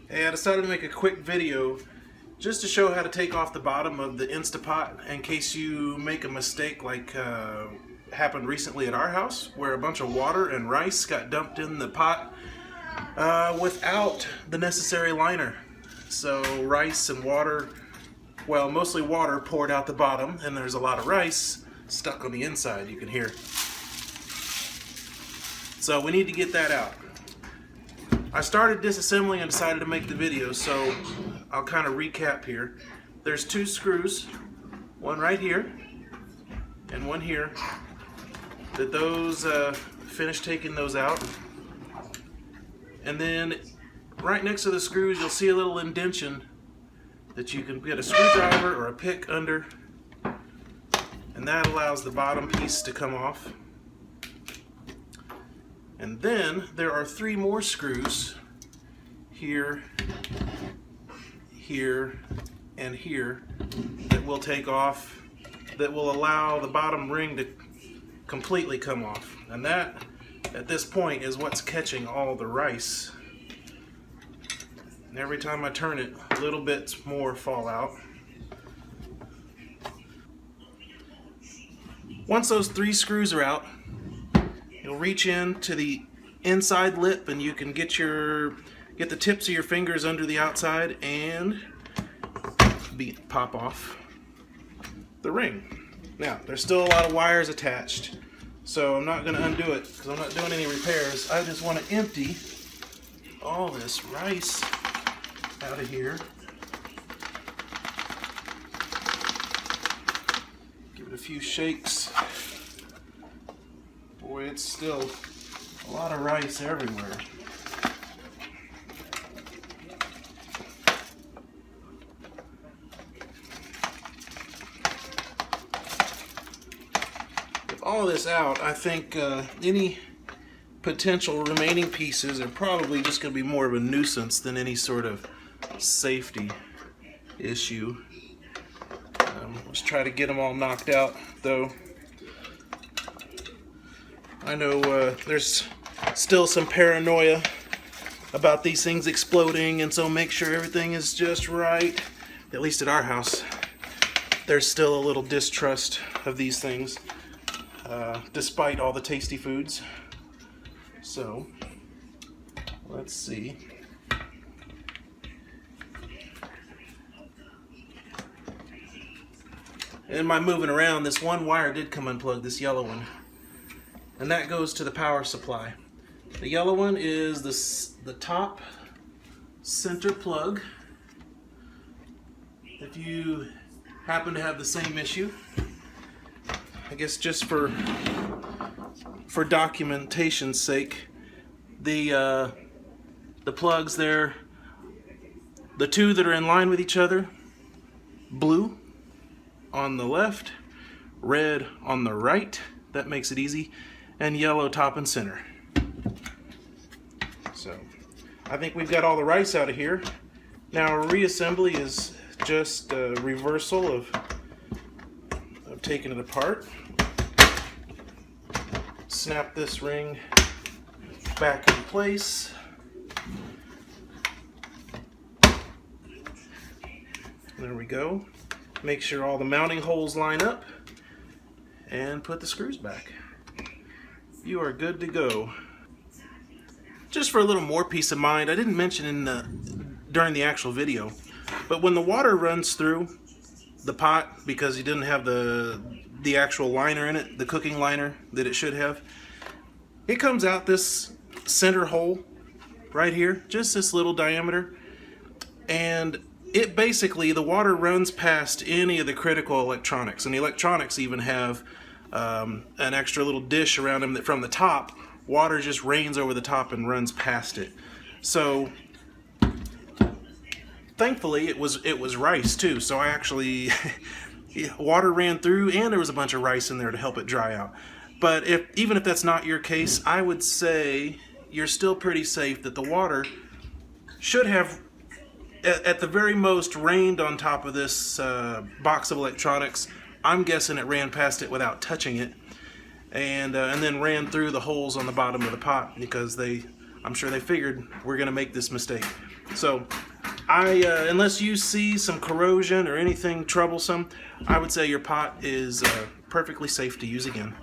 Hey, I decided to make a quick video just to show how to take off the bottom of the InstaPot in case you make a mistake like happened recently at our house, where a bunch of water and rice got dumped in the pot without the necessary liner. So rice and water, well, mostly water, poured out the bottom, and there's a lot of rice stuck on the inside, you can hear. So we need to get that out. I started disassembling and decided to make the video, so I'll kind of recap here. There's two screws, one right here and one here. That those finished taking those out, and then right next to the screws you'll see a little indentation that you can get a screwdriver or a pick under, and that allows the bottom piece to come off. And then there are three more screws here, here, and here that will take off, that will allow the bottom ring to completely come off. And that, at this point, is what's catching all the rice. And every time I turn it, little bits more fall out. Once those three screws are out, you'll reach in to the inside lip and you can get the tips of your fingers under the outside and pop off the ring. Now, there's still a lot of wires attached, so I'm not going to undo it because I'm not doing any repairs. I just want to empty all this rice out of here. Give it a few shakes. Boy, it's still a lot of rice everywhere. With all this out, I think any potential remaining pieces are probably just going to be more of a nuisance than any sort of safety issue. Let's try to get them all knocked out, though. I know there's still some paranoia about these things exploding, and so make sure everything is just right. At least at our house, there's still a little distrust of these things, despite all the tasty foods. So, let's see. In my moving around, this one wire did come unplugged, this yellow one. And that goes to the power supply. The yellow one is the top center plug. If you happen to have the same issue, I guess just for documentation's sake, the plugs there, the two that are in line with each other, blue on the left, red on the right. That makes it easy. And yellow top and center. So I think we've got all the rice out of here. Now reassembly is just a reversal of taking it apart. Snap this ring back in place. There we go. Make sure all the mounting holes line up and put the screws back. You are good to go. Just for a little more peace of mind, I didn't mention during the actual video, but when the water runs through the pot, because you didn't have the actual liner in it, the cooking liner that it should have, it comes out this center hole right here, just this little diameter, and it basically, the water runs past any of the critical electronics, and the electronics even have an extra little dish around them that from the top, water just rains over the top and runs past it. So thankfully it was rice too, so I actually water ran through and there was a bunch of rice in there to help it dry out. But even if that's not your case, I would say you're still pretty safe that the water should have at the very most rained on top of this box of electronics. I'm guessing it ran past it without touching it, and then ran through the holes on the bottom of the pot, because I'm sure they figured we're going to make this mistake. So unless you see some corrosion or anything troublesome, I would say your pot is perfectly safe to use again.